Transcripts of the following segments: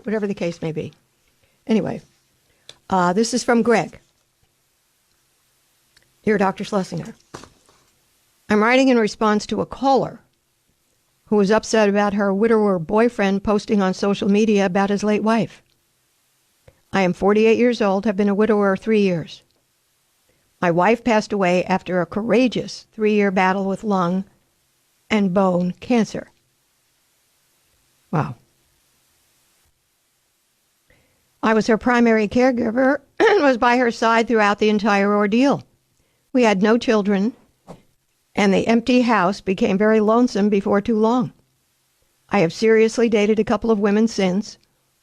whatever the case may be. Anyway, this is from Greg. Dear Dr. Schlesinger, I'm writing in response to a caller who was upset about her widower boyfriend posting on social media about his late wife. I am 48 years old, have been a widower 3 years. My wife passed away after a courageous 3-year battle with lung and bone cancer. Wow. I was her primary caregiver and was by her side throughout the entire ordeal. We had no children, and the empty house became very lonesome before too long. I have seriously dated a couple of women since.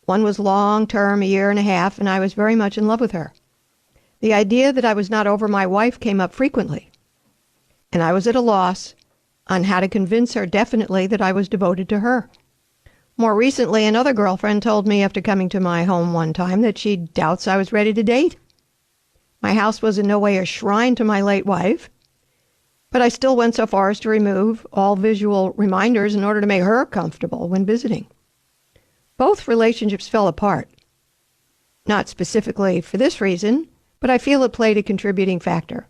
One was long-term, 1.5 years, and I was very much in love with her. The idea that I was not over my wife came up frequently, and I was at a loss on how to convince her definitely that I was devoted to her. More recently, another girlfriend told me after coming to my home one time that she doubts I was ready to date. My house was in no way a shrine to my late wife, but I still went so far as to remove all visual reminders in order to make her comfortable when visiting. Both relationships fell apart. Not specifically for this reason, but I feel it played a contributing factor.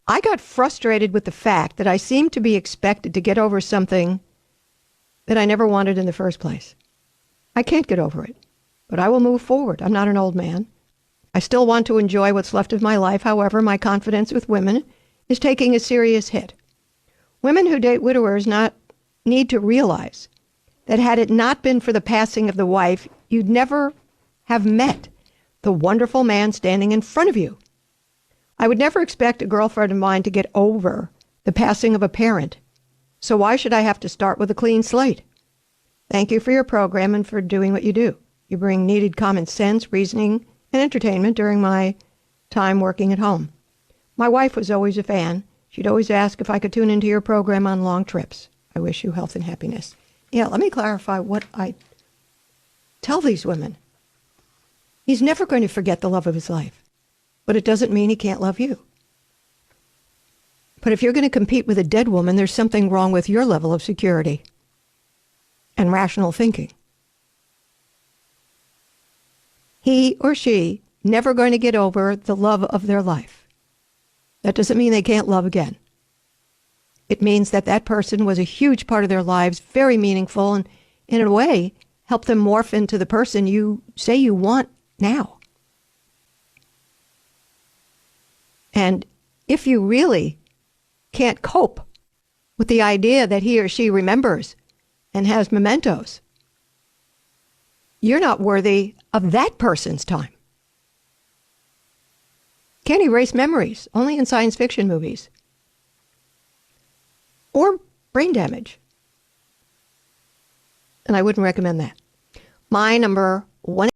I got frustrated with the fact that I seemed to be expected to get over something that I never wanted in the first place. I can't get over it, but I will move forward. I'm not an old man. I still want to enjoy what's left of my life. However, my confidence with women is taking a serious hit. Women who date widowers need to realize that had it not been for the passing of the wife, you'd never have met the wonderful man standing in front of you. I would never expect a girlfriend of mine to get over the passing of a parent. So why should I have to start with a clean slate? Thank you for your program and for doing what you do. You bring needed common sense, reasoning, and entertainment during my time working at home. My wife was always a fan. She'd always ask if I could tune into your program on long trips. I wish you health and happiness. Yeah, let me clarify what I tell these women. He's never going to forget the love of his life, but it doesn't mean he can't love you. But if you're going to compete with a dead woman, there's something wrong with your level of security and rational thinking. He or she never going to get over the love of their life. That doesn't mean they can't love again. It means that that person was a huge part of their lives, very meaningful, and in a way, help them morph into the person you say you want now. And if you really can't cope with the idea that he or she remembers and has mementos, you're not worthy of that person's time. Can't erase memories, only in science fiction movies. Or brain damage. And I wouldn't recommend that. My number 1